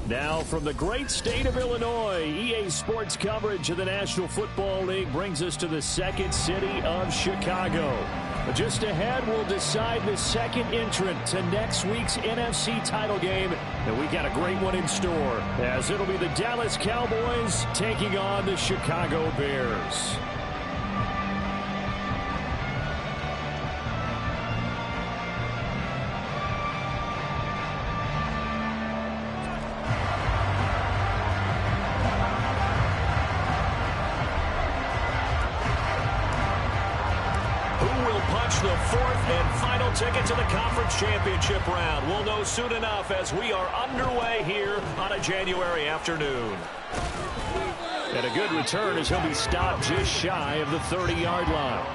Now from the great state of Illinois, EA Sports coverage of the National Football League brings us to the second city of Chicago. Just ahead, we'll decide the second entrant to next week's NFC title game. And we got a great one in store, as it'll be the Dallas Cowboys taking on the Chicago Bears. The fourth and final ticket to the conference championship round. We'll know soon enough as we are underway here on a January afternoon. And a good return as he'll be stopped just shy of the 30-yard line.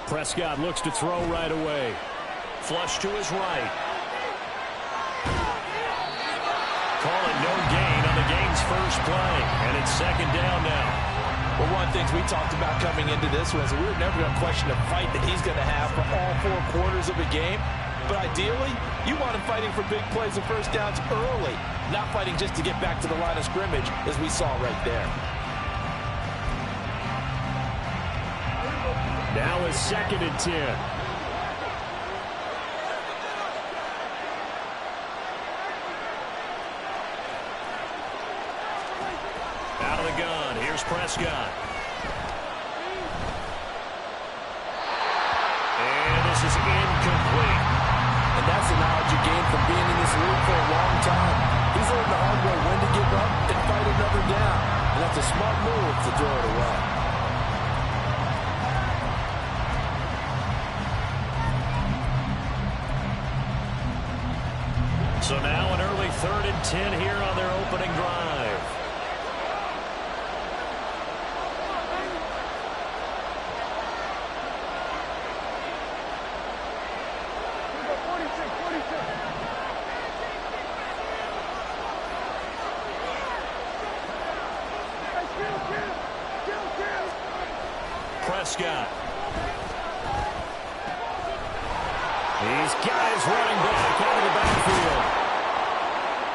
Prescott looks to throw right away. Flush to his right. Call it no gain on the game's first play. And it's second down now. Well, one of the things we talked about coming into this was we were never going to question the fight that he's going to have for all 4 quarters of a game. But ideally, you want him fighting for big plays and first downs early, not fighting just to get back to the line of scrimmage, as we saw right there. Now is 2nd and 10. Out of the gun. Here's Prescott. And this is incomplete. And that's the knowledge you gain from being in this league for a long time. He's learned the hard way when to give up and fight another down. And that's a smart move to throw it away. So now an early 3rd and 10 here on their opening drive. Prescott. He's got his running back out of the backfield.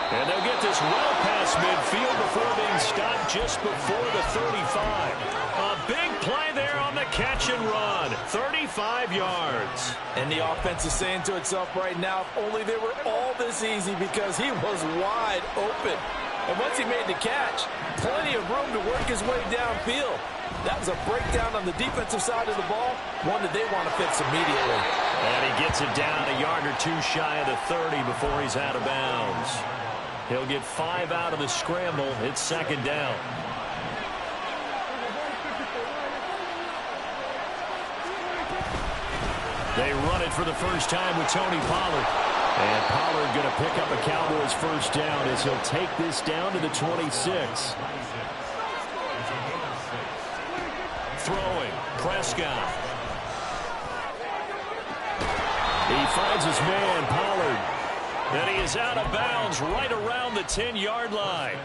And they'll get this well past midfield before being stopped just before the 35. A big play there on the catch and run. 35 yards. And the offense is saying to itself right now, if only they were all this easy, because he was wide open. And once he made the catch, plenty of room to work his way downfield. That was a breakdown on the defensive side of the ball, one that they want to fix immediately. And he gets it down a yard or 2 shy of the 30 before he's out of bounds. He'll get 5 out of the scramble. It's 2nd down. They run it for the first time with Tony Pollard. And Pollard going to pick up a Cowboys first down as he'll take this down to the 26. Throwing, Prescott. He finds his man, Pollard. And he is out of bounds right around the 10-yard line.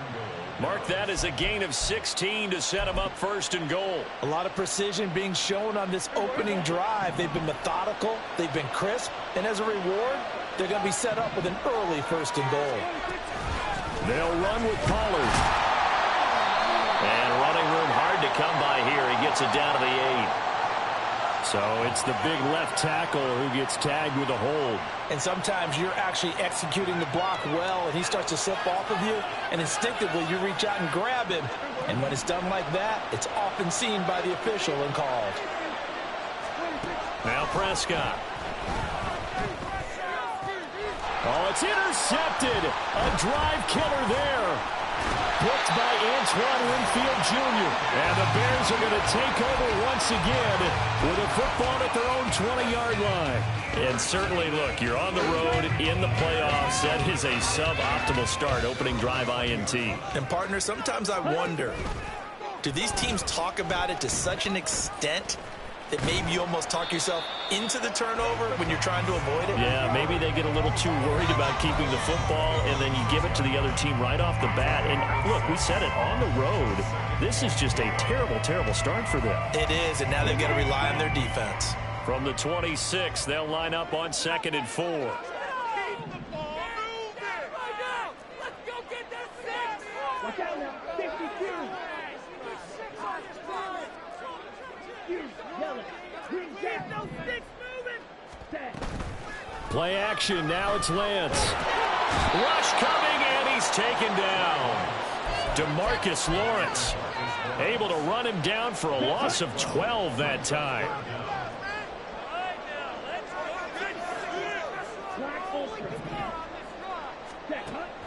Mark that as a gain of 16 to set him up 1st and goal. A lot of precision being shown on this opening drive. They've been methodical. They've been crisp. And as a reward, they're going to be set up with an early 1st and goal. They'll run with Pollard. And running room hard to come by here. He gets it down to the 8. So it's the big left tackle who gets tagged with a hold. And sometimes you're actually executing the block well, and he starts to slip off of you, and instinctively you reach out and grab him. And when it's done like that, it's often seen by the official and called. Now Prescott. Oh, it's intercepted. A drive killer there. Blocked by Antoine Winfield Jr. And the Bears are going to take over once again with a football at their own 20-yard line. And certainly, look, you're on the road in the playoffs. That is a suboptimal start, opening drive INT. And, partner, sometimes I wonder, do these teams talk about it to such an extent that maybe you almost talk yourself into the turnover when you're trying to avoid it? Yeah, maybe they get a little too worried about keeping the football, and then you give it to the other team right off the bat. And, look, we said it, on the road, this is just a terrible, terrible start for them. It is, and now they've got to rely on their defense. From the 26, they'll line up on 2nd and 4. Play action, now it's Lance. Rush coming, and he's taken down. DeMarcus Lawrence able to run him down for a loss of 12 that time.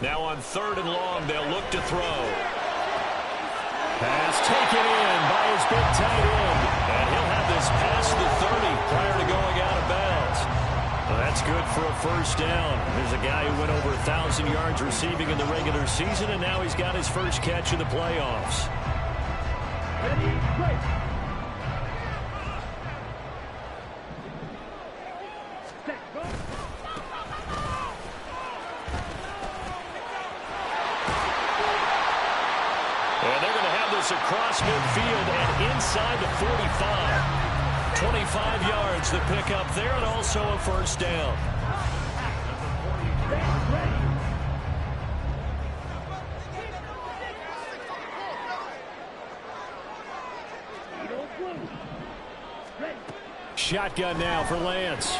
Now on 3rd and long, they'll look to throw. Pass taken in by his big tight end. And he'll have this past the 30 prior to going out of bounds. Well, that's good for a first down. There's a guy who went over 1,000 yards receiving in the regular season, and now he's got his first catch in the playoffs. Ready, break. Across midfield and inside the 45. 25 yards to pick up there, and also a first down. Shotgun now for Lance.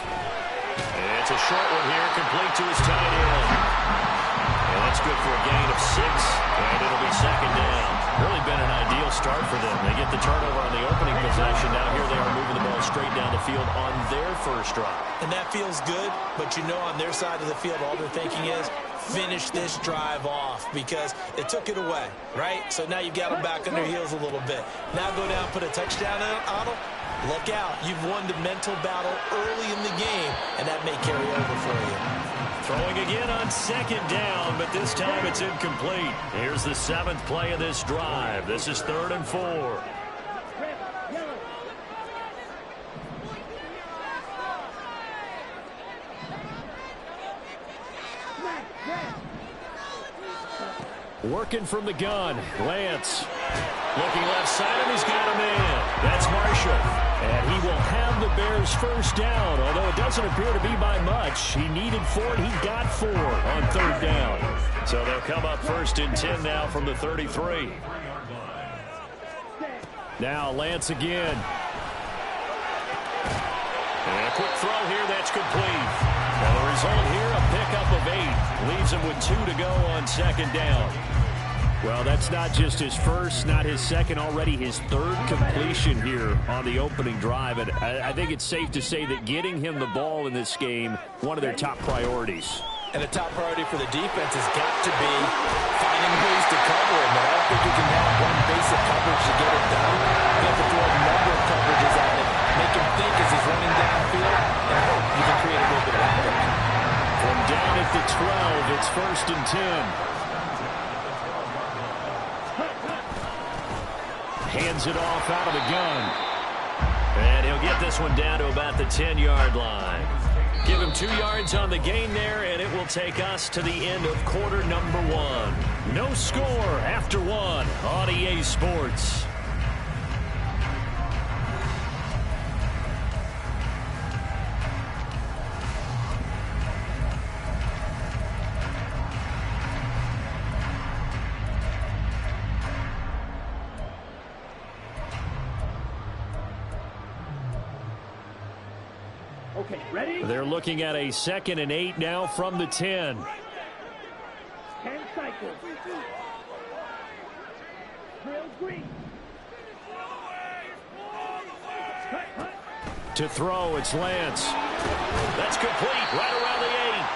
It's a short one here, complete to his tight end. And that's good for a gain of 6, and it'll be 2nd down. Really been an ideal start for them. They get the turnover on the opening possession. Now here they are moving the ball straight down the field on their first drive. And that feels good, but you know on their side of the field all they're thinking is finish this drive off because they took it away, right? So now you've got them back on their heels a little bit. Now go down, put a touchdown on them. Look out. You've won the mental battle early in the game, and that may carry over for you. Throwing again on 2nd down, but this time it's incomplete. Here's the 7th play of this drive. This is 3rd and 4. Working from the gun, Lance. Looking left side, and he's got a man. That's Marshall. And he will have the Bears first down, although it doesn't appear to be by much. He needed 4, and he got 4 on 3rd down. So they'll come up 1st and 10 now from the 33. Now Lance again. And a quick throw here, that's complete. Now the result here, a pickup of 8. Leaves him with 2 to go on 2nd down. Well, that's not just his first, not his second, already his 3rd completion here on the opening drive. And I think it's safe to say that getting him the ball in this game, one of their top priorities. And a top priority for the defense has got to be finding ways to cover him. And I don't think you can have one basic coverage to get it done. You have to throw a number of coverages at him, make him think as he's running downfield, and you can create a little bit of havoc. From down at the 12, it's 1st and 10. Hands it off out of the gun. And he'll get this one down to about the 10-yard line. Give him 2 yards on the gain there, and it will take us to the end of quarter number 1. No score after 1 on EA Sports. Okay, ready? They're looking at a 2nd and 8 now from the 10. 10 cycles. Trail green. To throw, it's Lance. That's complete, right around the 8.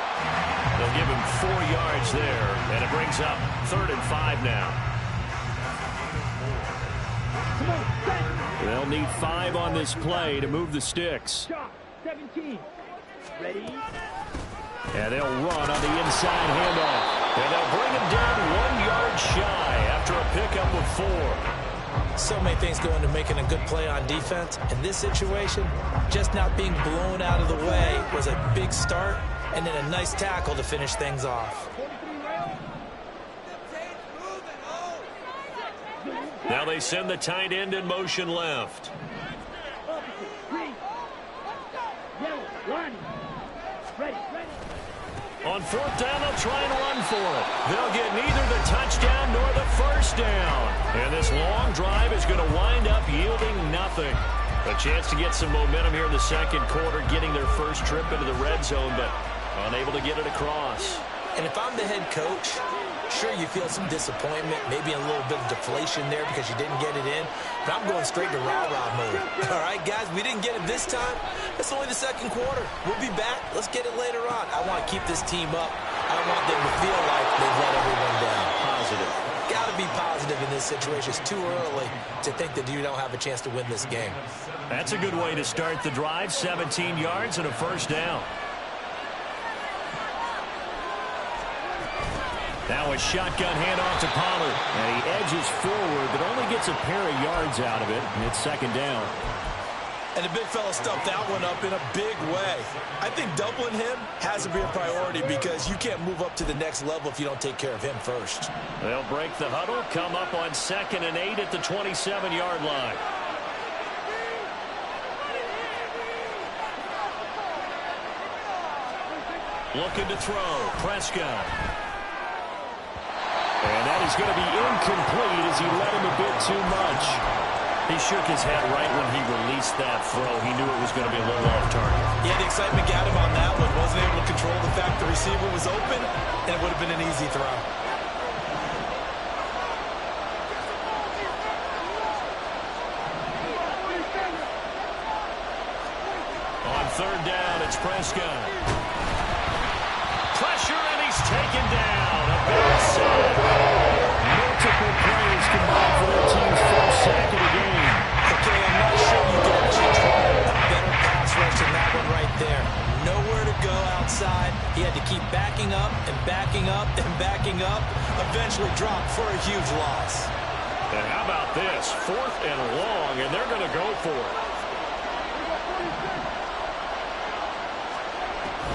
They'll give him 4 yards there. And it brings up 3rd and 5 now. They'll need 5 on this play to move the sticks. 17. Ready? And they'll run on the inside handoff. And they'll bring him down 1 yard shy after a pickup of 4. So many things go into making a good play on defense. In this situation, just not being blown out of the way was a big start, and then a nice tackle to finish things off. Now they send the tight end in motion left. On 4th down, they'll try and run for it. They'll get neither the touchdown nor the first down. And this long drive is going to wind up yielding nothing. A chance to get some momentum here in the second quarter, getting their first trip into the red zone, but unable to get it across. And if I'm the head coach, sure, you feel some disappointment, maybe a little bit of deflation there because you didn't get it in, but I'm going straight to rah-rah mode. All right, guys, we didn't get it this time. It's only the second quarter. We'll be back. Let's get it later on. I want to keep this team up. I don't want them to feel like they've let everyone down. Positive. Got to be positive in this situation. It's too early to think that you don't have a chance to win this game. That's a good way to start the drive. 17 yards and a first down. Now a shotgun handoff to Pollard. And he edges forward, but only gets a pair of yards out of it, and it's 2nd down. And the big fella stuffed that one up in a big way. I think doubling him has to be a priority because you can't move up to the next level if you don't take care of him first. They'll break the huddle, come up on 2nd and 8 at the 27-yard line. Looking to throw. Prescott. And that is going to be incomplete as he led him a bit too much. He shook his head right when he released that throw. He knew it was going to be a little off target. Yeah, the excitement got him on that one. Wasn't able to control the fact the receiver was open, and it would have been an easy throw. On 3rd down, it's Prescott. Pressure, and he's taken down. A big sack. Multiple plays combined for their team's first sack of the game. Okay, I'm not sure you can actually try a better pass rush than that one right there. Nowhere to go outside. He had to keep backing up and backing up and backing up. Eventually dropped for a huge loss. And how about this? 4th and long, and they're going to go for it.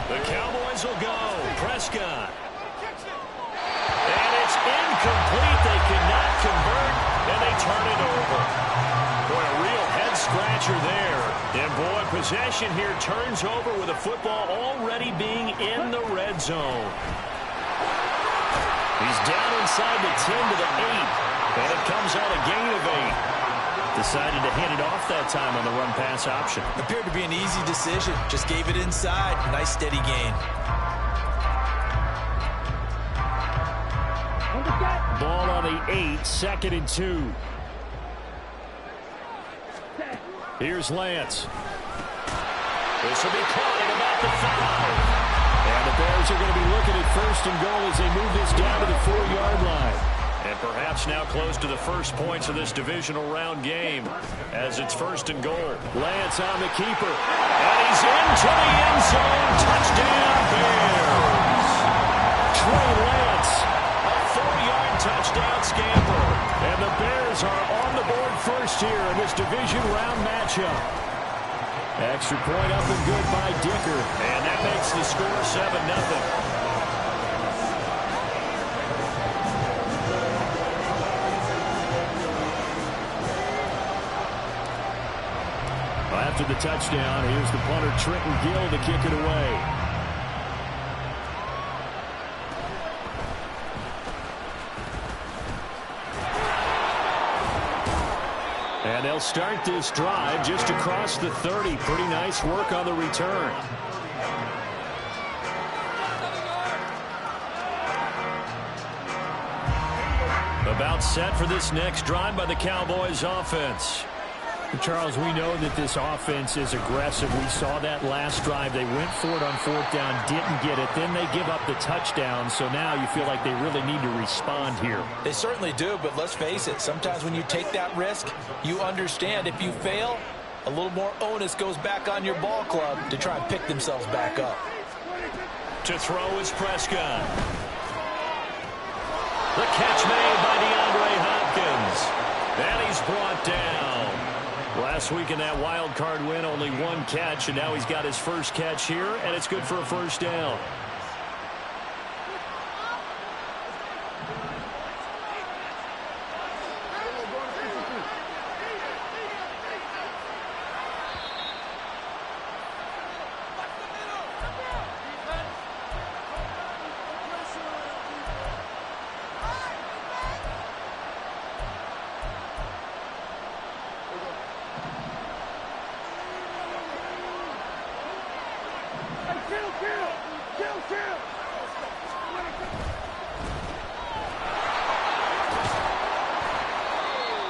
The Cowboys will go. Prescott. And it's incomplete. They cannot convert, and they turn it over. Boy, a real head-scratcher there. And, boy, possession here turns over with a football already being in the red zone. He's down inside the 10 to the 8, and it comes out a gain of 8. Decided to hand it off that time on the run-pass option. Appeared to be an easy decision. Just gave it inside. Nice, steady gain. Ball on the 8, 2nd and 2. Here's Lance. This will be caught at about the 5. And the Bears are going to be looking at 1st and goal as they move this down to the 4-yard line. And perhaps now close to the first points of this divisional round game as it's 1st and goal. Lance on the keeper. And he's into the end zone. Touchdown, Bears. Trey Lance, a 4-yard touchdown scamper. And the Bears are on the board first here in this division round matchup. Extra point up and good by Dicker. And that makes the score 7-0. After the touchdown, here's the punter, Trenton Gill, to kick it away. And they'll start this drive just across the 30. Pretty nice work on the return. About set for this next drive by the Cowboys offense. Charles, we know that this offense is aggressive. We saw that last drive. They went for it on fourth down, didn't get it. Then they give up the touchdown. So now you feel like they really need to respond here. They certainly do, but let's face it. Sometimes when you take that risk, you understand if you fail, a little more onus goes back on your ball club to try and pick themselves back up. To throw is Prescott. The catch made by DeAndre Hopkins. And he's brought down. Last week in that wild card win, only one catch, and now he's got his first catch here, and it's good for a first down.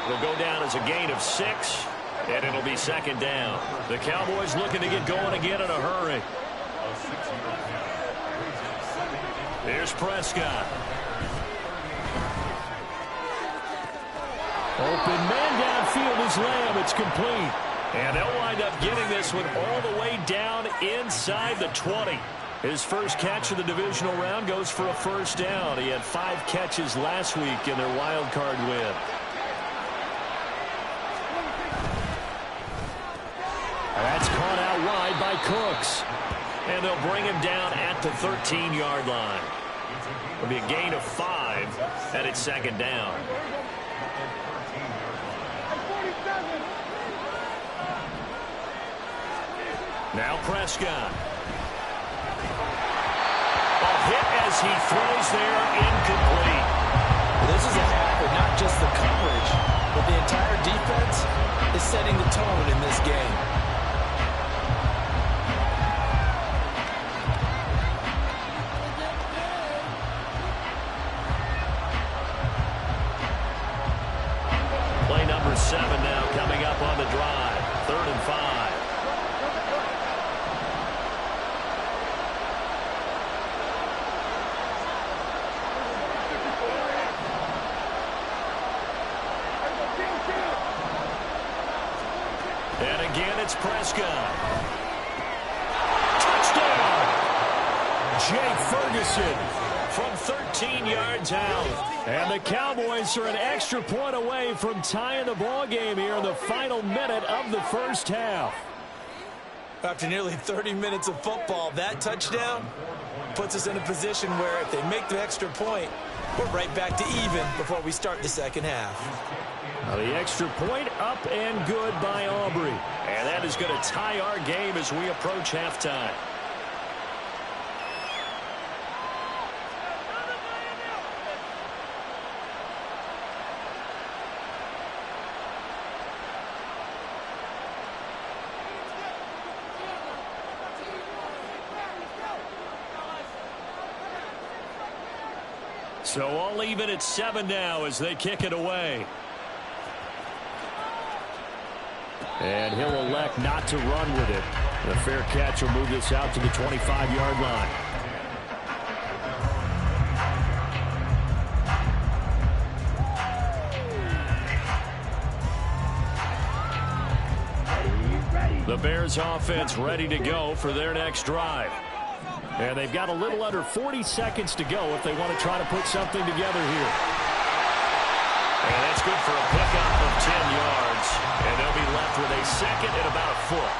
It'll go down as a gain of 6, and it'll be second down. The Cowboys looking to get going again in a hurry. Here's Prescott. Open man downfield is Lamb. It's complete. And they'll wind up getting this one all the way down inside the 20. His first catch of the divisional round goes for a first down. He had 5 catches last week in their wild card win. That's caught out wide by Cooks. And they'll bring him down at the 13-yard line. It'll be a gain of 5, and it's second down. Now Prescott. A hit as he throws there, incomplete. This is a half of not just the coverage, but the entire defense is setting the tone in this game. Play number 7 now coming up on the drive. 3rd and 5. And again, it's Prescott. Touchdown! Jake Ferguson from 13 yards out. And the Cowboys are an extra point away from tying the ball game here in the final minute of the first half. After nearly 30 minutes of football, that touchdown puts us in a position where if they make the extra point, we're right back to even before we start the second half. Now the extra point up and good by Aubrey. And that is going to tie our game as we approach halftime. So all even at 7 now as they kick it away. And he'll elect not to run with it. The fair catch will move this out to the 25-yard line. The Bears offense ready to go for their next drive. And they've got a little under 40 seconds to go if they want to try to put something together here. And that's good for a pickup of 10 yards. And they'll be left with a second and about a foot.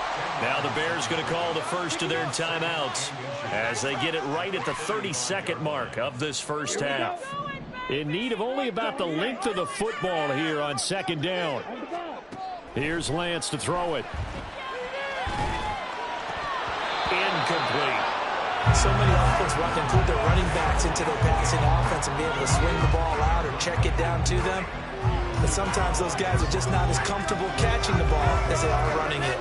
Now the Bears going to call the first of their timeouts as they get it right at the 32nd mark of this first half. In need of only about the length of the football here on second down. Here's Lance to throw it. Incomplete. So many offenses want to include their running backs into their passing offense and be able to swing the ball out or check it down to them. But sometimes those guys are just not as comfortable catching the ball as they are running it.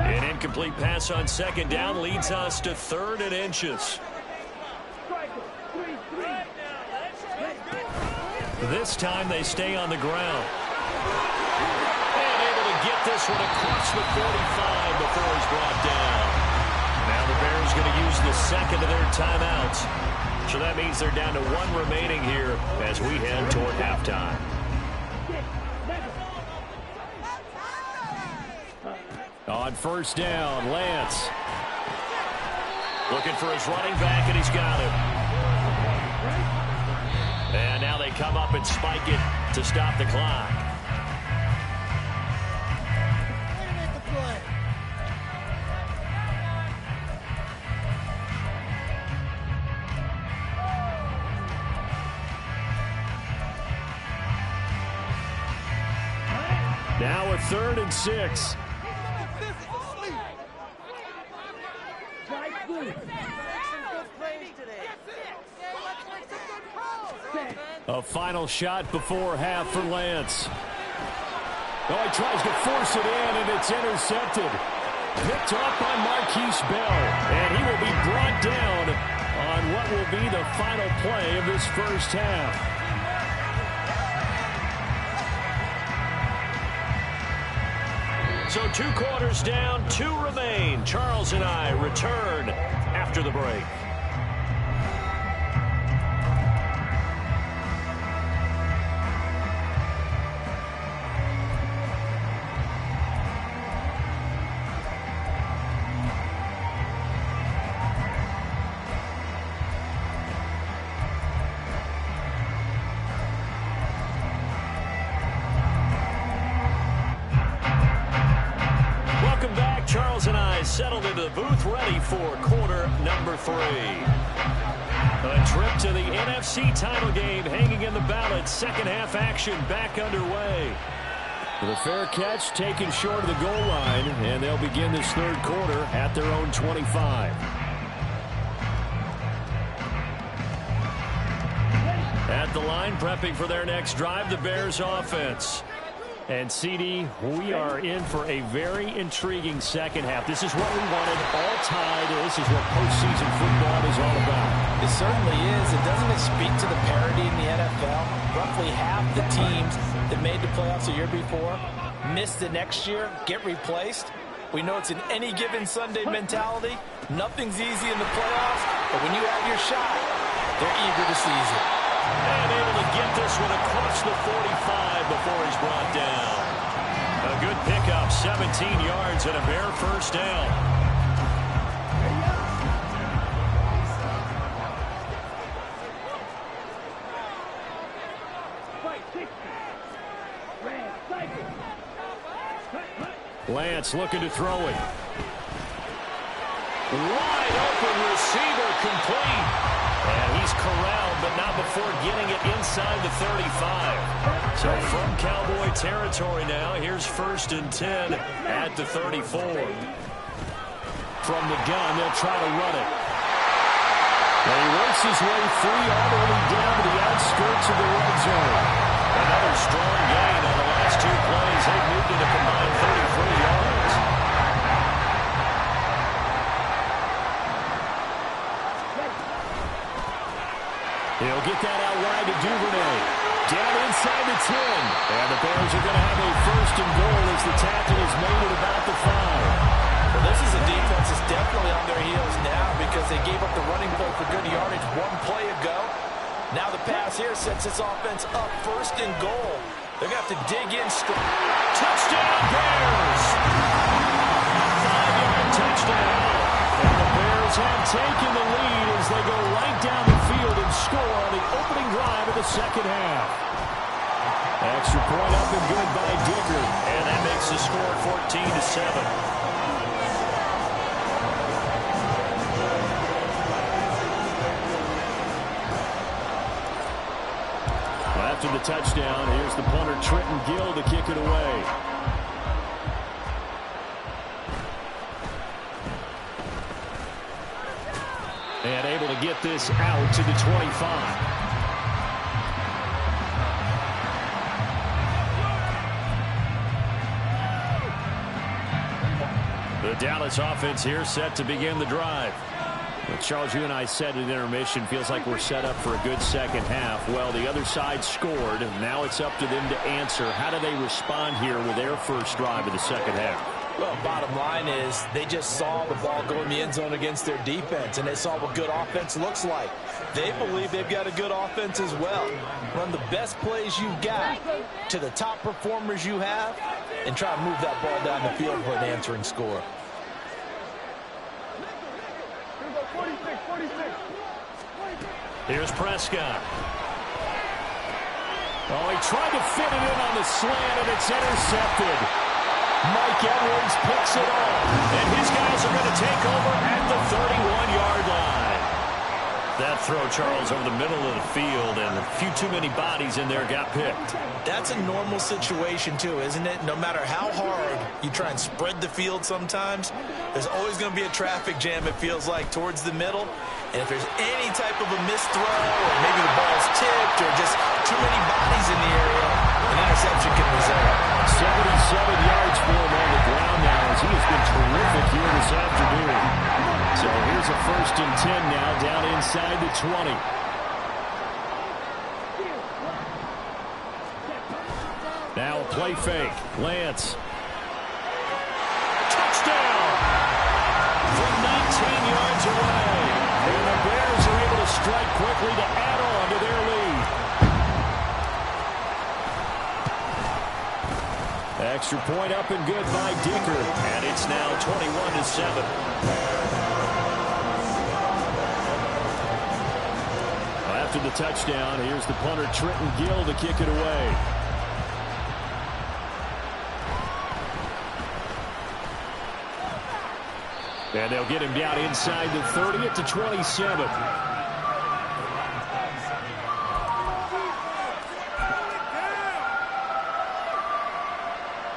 An incomplete pass on second down leads us to 3rd and inches. This time they stay on the ground. get this one across the 45 before he's brought down. Now the Bears going to use the second of their timeouts. So that means they're down to one remaining here as we head toward halftime. On first down, Lance. Looking for his running back, and he's got him. And now they come up and spike it to stop the clock. Now a 3rd and 6. A final shot before half for Lance. Oh, he tries to force it in, and it's intercepted. Picked off by Marquise Bell, and he will be brought down on what will be the final play of this first half. So 2 quarters down, 2 remain. Charles and I return after the break. Charles and I settled into the booth ready for quarter number 3. A trip to the NFC title game hanging in the balance. Second half action back underway. The fair catch taken short of the goal line, and they'll begin this third quarter at their own 25. At the line, prepping for their next drive, the Bears offense. And, CD, we are in for a very intriguing second half. This is what we wanted, all tied. This is what postseason football is all about. It certainly is. And doesn't it speak to the parity in the NFL? Roughly half the teams that made the playoffs the year before miss the next year, get replaced. We know it's an any given Sunday mentality. Nothing's easy in the playoffs, but when you have your shot, they're eager to seize it. And able to get this one across the 45 before he's brought down. A good pickup, 17 yards and a Bear first down. Lance looking to throw it. Wide open receiver complete. And he's corralled, but not before getting it inside the 35. So from Cowboy territory now, here's 1st and 10 at the 34. From the gun, they'll try to run it. And he works his way free all the way down to the outskirts of the red zone. Another strong gain on the last 2 plays. They've moved it a combined 33 yards. He'll get that out wide to Duvernay. Down inside the 10. And the Bears are going to have a 1st and goal as the tackle is made at about the 5. Well, this is a defense that's definitely on their heels now because they gave up the running play for good yardage 1 play ago. Now the pass here sets this offense up 1st and goal. They're going to have to dig in strong. Touchdown, Bears! 5-yard touchdown. And the Bears have taken the lead as they go right down the field and score on the opening drive of the second half. Extra point up and good by Dicker. And that makes the score 14-7. After the touchdown, here's the punter Trenton Gill to kick it away. And able to get this out to the 25. The Dallas offense here set to begin the drive. Well, Charles, you and I said at intermission, feels like we're set up for a good second half. Well, the other side scored, and now it's up to them to answer. How do they respond here with their first drive of the second half? Well, bottom line is they just saw the ball go in the end zone against their defense, and they saw what good offense looks like. They believe they've got a good offense as well. Run the best plays you've got to the top performers you have, and try to move that ball down the field for an answering score. Here's Prescott. Oh, he tried to fit it in on the slant, and it's intercepted. Mike Edwards picks it off, and his guys are going to take over at the 31-yard line. That throw, Charles, over the middle of the field, and a few too many bodies in there got picked. That's a normal situation, too, isn't it? No matter how hard you try and spread the field sometimes, there's always going to be a traffic jam, it feels like, towards the middle. And if there's any type of a missed throw, or maybe the ball's tipped, or just too many bodies in the area, an interception can result. 77 yards for him on the ground now, as he has been terrific here this afternoon. So here's a 1st and 10 now, down inside the 20. Now a play fake. Lance. Touchdown! From 19 yards away. And the Bears are able to strike quickly to add on to their lead. Extra point up and good by Dicker. And it's now 21-7. After the touchdown, here's the punter Trenton Gill to kick it away. And they'll get him down inside the 30 at the 27.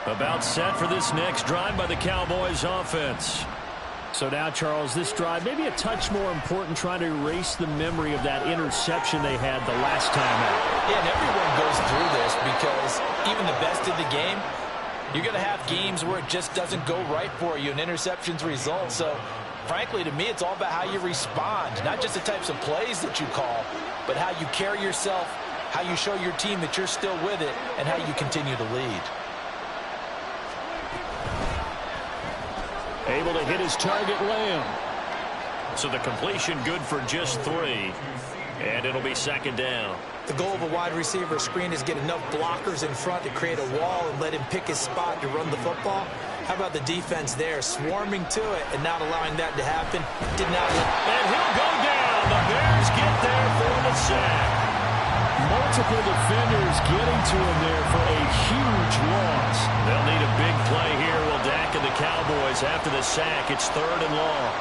About set for this next drive by the Cowboys offense. So now, Charles, this drive maybe a touch more important, trying to erase the memory of that interception they had the last time out. Yeah, and everyone goes through this because even the best in the game, you're going to have games where it just doesn't go right for you, and interceptions result. So, frankly, to me, it's all about how you respond, not just the types of plays that you call, but how you carry yourself, how you show your team that you're still with it, and how you continue to lead. Able to hit his target, Lamb. So the completion good for just 3. And it'll be 2nd down. The goal of a wide receiver screen is get enough blockers in front to create a wall and let him pick his spot to run the football. How about the defense there, swarming to it and not allowing that to happen? Did not. And he'll go down. The Bears get there for the sack. Multiple defenders getting to him there for a huge loss. They'll need a big play here. Will Dak and the Cowboys after the sack. It's 3rd and long.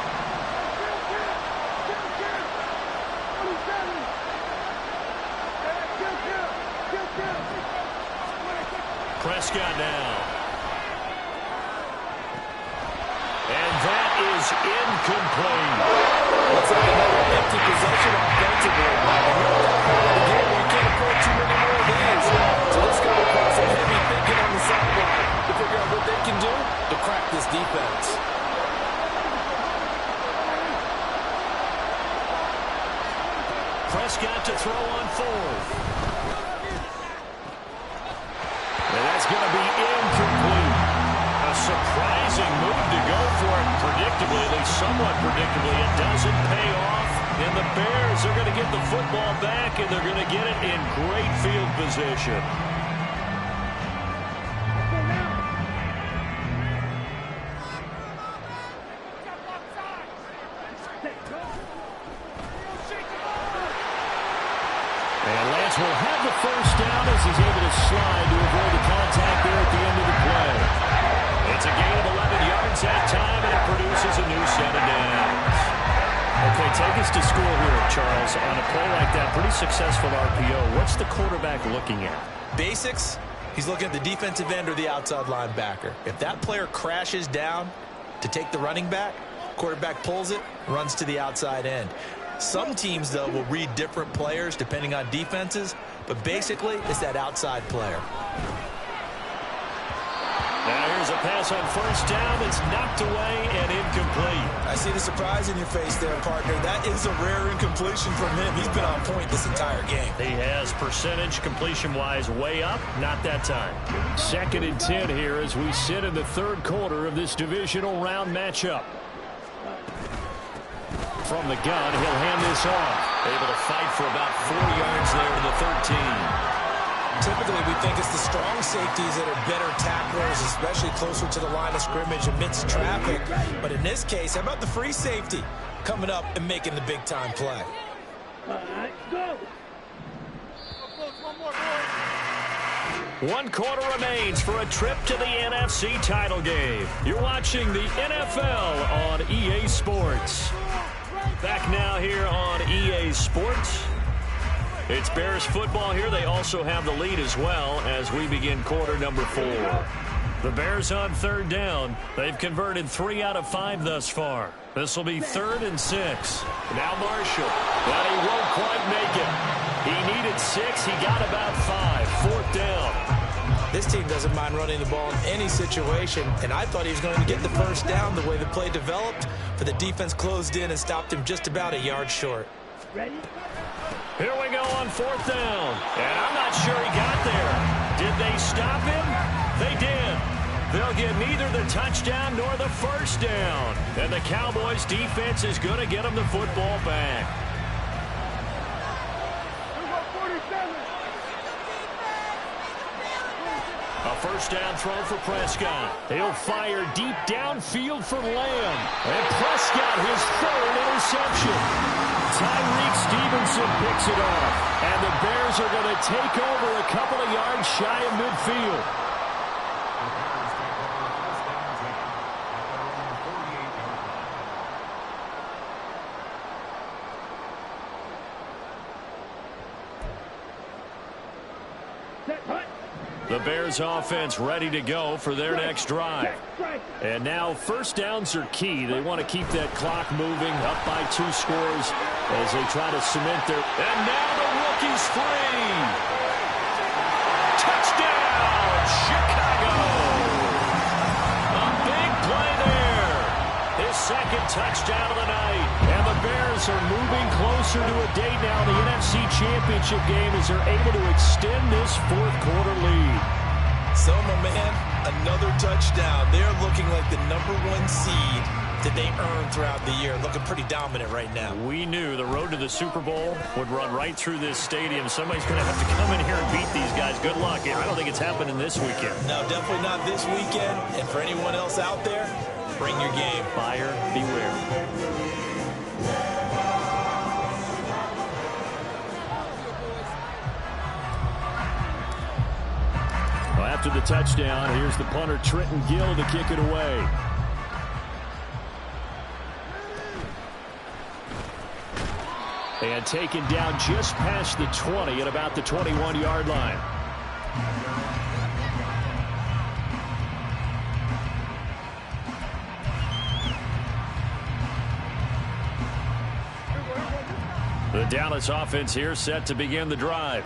Prescott now. And that is incomplete. Looks like another empty possession offensively. The game, you can't afford too many more of these. So this guy will cause some heavy thinking on the sideline to figure out what they can do to crack this defense. Prescott to throw on 4th. And that's going to be incomplete. A surprising move to go for it predictably, at least somewhat predictably. It doesn't pay off, and the Bears are going to get the football back, and they're going to get it in great field position. And Lance will have the 1st down as he's able to slide to avoid the contact there at the end of the play. It's a gain of 11 yards that time, and it produces a new set of downs. Okay, take us to school here, Charles. On a play like that, pretty successful RPO. What's the quarterback looking at? Basics, he's looking at the defensive end or the outside linebacker. If that player crashes down to take the running back, quarterback pulls it, runs to the outside end. Some teams, though, will read different players depending on defenses, but basically it's that outside player. Now here's Here's a pass on first down that's knocked away and incomplete. I see the surprise in your face there, partner. That is a rare incompletion from him. He's been on point this entire game. He has percentage completion-wise way up, not that time. 2nd and 10 here as we sit in the 3rd quarter of this divisional round matchup. From the gun, he'll hand this off. Able to fight for about 4 yards there to the 13. Typically, we think it's the strong safeties that are better tacklers, especially closer to the line of scrimmage amidst traffic. But in this case, how about the free safety coming up and making the big-time play? All right, go. 1 quarter remains for a trip to the NFC title game. You're watching the NFL on EA Sports. Back now here on EA Sports. It's Bears football here. They also have the lead as well as we begin quarter number 4. The Bears on 3rd down. They've converted 3 out of 5 thus far. This will be 3rd and 6. Now Marshall. But he won't quite make it. He needed 6. He got about 5. 4th down. This team doesn't mind running the ball in any situation, and I thought he was going to get the first down the way the play developed, but the defense closed in and stopped him just about a yard short. Ready? Here we go on 4th down. And I'm not sure he got there. Did they stop him? They did. They'll get neither the touchdown nor the first down. And the Cowboys defense is going to get them the football back. A first down throw for Prescott. He'll fire deep downfield for Lamb. And Prescott his 3rd interception. Tyreek Stevenson picks it off. And the Bears are going to take over a couple of yards shy of midfield. The Bears offense ready to go for their next drive. And now first downs are key. They want to keep that clock moving up by 2 scores as they try to cement their... And now the rookie's free. Touchdown, Chicago. A big play there. His 2nd touchdown of the night. And the Bears are moving closer to a date now in the NFC Championship game as they're able to extend this 4th quarter lead. So, my man, another touchdown. They're looking like the #1 seed that they earned throughout the year. Looking pretty dominant right now. We knew the road to the Super Bowl would run right through this stadium. Somebody's going to have to come in here and beat these guys. Good luck. I don't think it's happening this weekend. No, definitely not this weekend. And for anyone else out there, bring your game. Buyer beware. After the touchdown, here's the punter Trenton Gill to kick it away. And taken down just past the 20 at about the 21-yard line. The Dallas offense here set to begin the drive.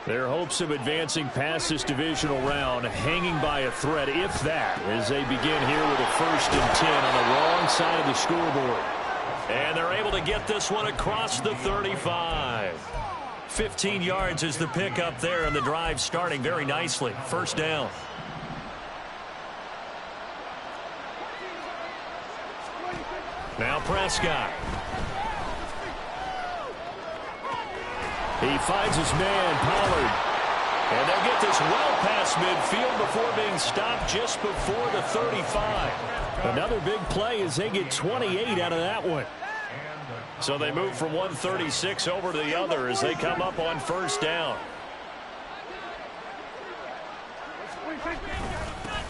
Their hopes of advancing past this divisional round hanging by a thread, if that, as they begin here with a 1st and 10 on the wrong side of the scoreboard. And they're able to get this one across the 35. 15 yards is the pickup there, and the drive starting very nicely. First down. Now Prescott. He finds his man, Pollard. And they'll get this well past midfield before being stopped just before the 35. Another big play as they get 28 out of that one. So they move from 136 over to the other as they come up on first down.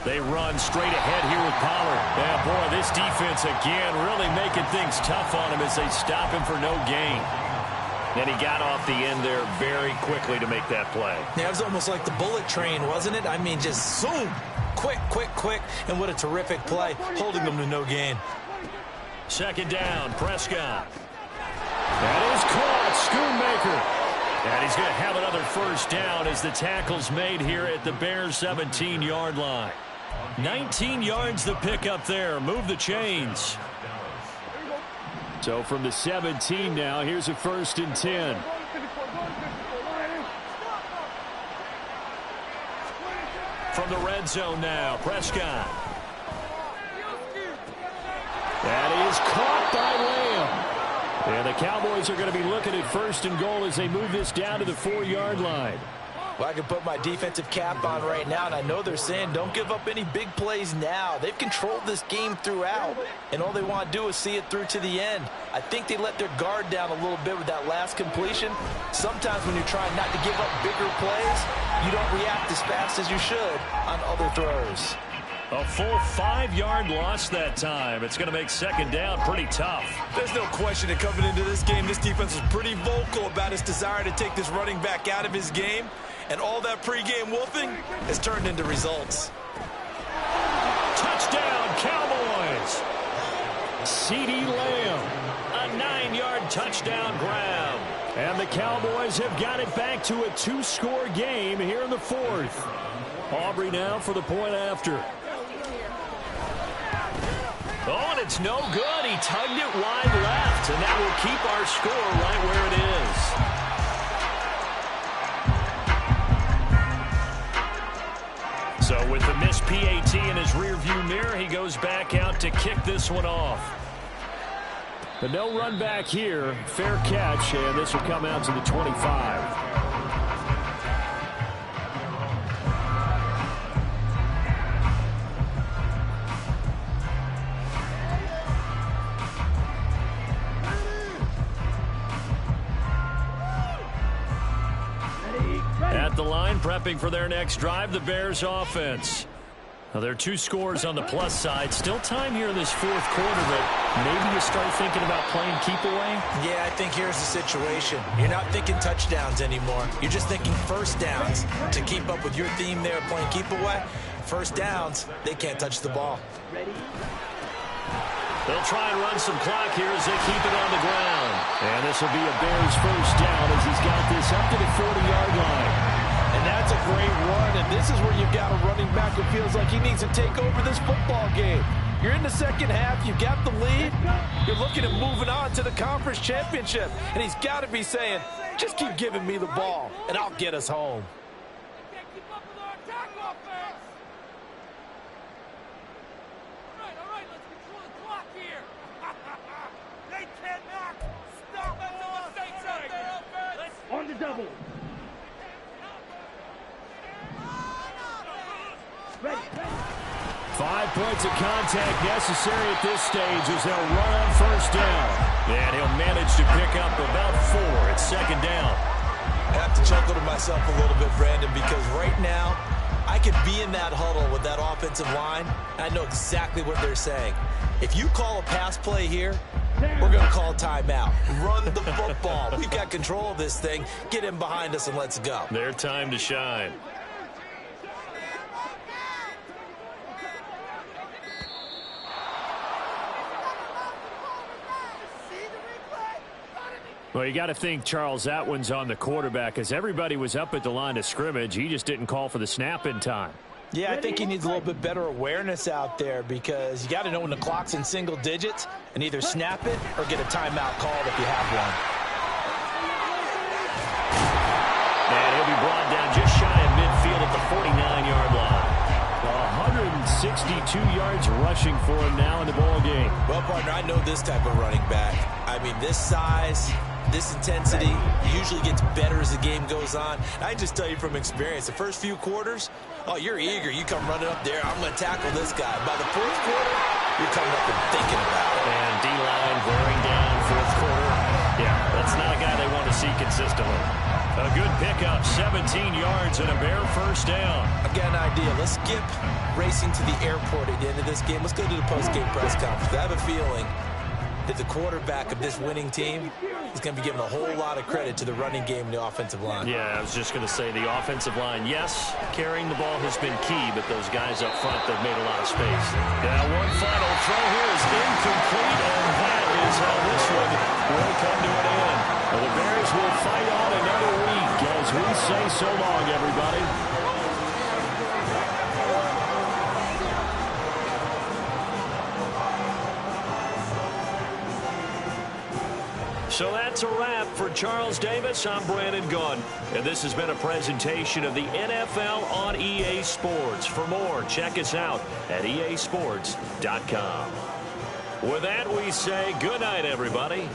They run straight ahead here with Pollard. Yeah, boy, this defense again really making things tough on him as they stop him for no gain. And he got off the end there very quickly to make that play. Yeah, it was almost like the bullet train, wasn't it? I mean, just zoom. Quick, quick, quick. And what a terrific play, holding them to no gain. Second down, Prescott. That is caught, Schoonmaker. And he's going to have another first down as the tackle's made here at the Bears' 17-yard line. 19 yards to pick up there. Move the chains. So from the 17 now, here's a 1st and 10. From the red zone now, Prescott. That is caught by Lamb. And the Cowboys are going to be looking at 1st and goal as they move this down to the 4-yard line. Well, I can put my defensive cap on right now, and I know they're saying don't give up any big plays now. They've controlled this game throughout, and all they want to do is see it through to the end. I think they let their guard down a little bit with that last completion. Sometimes when you're trying not to give up bigger plays, you don't react as fast as you should on other throws. A full 5-yard loss that time. It's going to make 2nd down pretty tough. There's no question that coming into this game, this defense was pretty vocal about his desire to take this running back out of his game. And all that pregame wolfing has turned into results. Touchdown, Cowboys. CeeDee Lamb, a 9-yard touchdown grab. And the Cowboys have got it back to a 2-score game here in the 4th. Aubrey now for the point after. Oh, and it's no good. He tugged it wide left, and that will keep our score right where it is. So with the missed PAT in his rearview mirror, he goes back out to kick this one off. But no run back here. Fair catch, and this will come out to the 25. At the line, prepping for their next drive, the Bears offense. Now, there are 2 scores on the plus side. Still time here in this 4th quarter, but maybe you start thinking about playing keep away? Yeah, I think here's the situation. You're not thinking touchdowns anymore. You're just thinking 1st downs. To keep up with your theme there, playing keep away, 1st downs, they can't touch the ball. They'll try and run some clock here as they keep it on the ground. And this will be a Bears 1st down as he's got this up to the 40-yard line. And that's a great run, and this is where you've got a running back who feels like he needs to take over this football game. You're in the 2nd half, you've got the lead, you're looking at moving on to the conference championship, and he's got to be saying, just keep giving me the ball, and I'll get us home. On the double. Ready. 5 points of contact necessary at this stage as they'll run on 1st down. And he'll manage to pick up about 4. It's 2nd down. I have to chuckle to myself a little bit, Brandon, because right now I could be in that huddle with that offensive line, and I know exactly what they're saying. If you call a pass play here, we're going to call timeout. Run the football. We've got control of this thing. Get in behind us and let's go. Their time to shine. Well, you got to think Charles Atwin's on the quarterback as everybody was up at the line of scrimmage. He just didn't call for the snap in time. Yeah, I think he needs a little bit better awareness out there because you got to know when the clock's in single digits and either snap it or get a timeout called if you have one. And he'll be brought down just shy of midfield at the 49-yard line. 162 yards rushing for him now in the ball game. Well, partner, I know this type of running back. I mean, this size, this intensity usually gets better as the game goes on. I just tell you from experience, the first few quarters, oh, you're eager. You come running up there. I'm going to tackle this guy. By the 4th quarter, you're coming up and thinking about it. And D-line wearing down 4th quarter. Yeah, that's not a guy they want to see consistently. A good pickup, 17 yards and a Bear 1st down. I've got an idea. Let's skip racing to the airport at the end of this game. Let's go to the post-game press conference. I have a feeling that the quarterback of this winning team is going to be giving a whole lot of credit to the running game and the offensive line. Yeah, I was just going to say the offensive line, yes, carrying the ball has been key, but those guys up front, they've made a lot of space. Now, one final throw here is incomplete, and that is how this one will come to an end. Well, the Bears will fight on another week as we say so long, everybody. that's a wrap. For Charles Davis, I'm Brandon Gunn. And this has been a presentation of the NFL on EA Sports. For more, check us out at easports.com. With that, we say good night, everybody.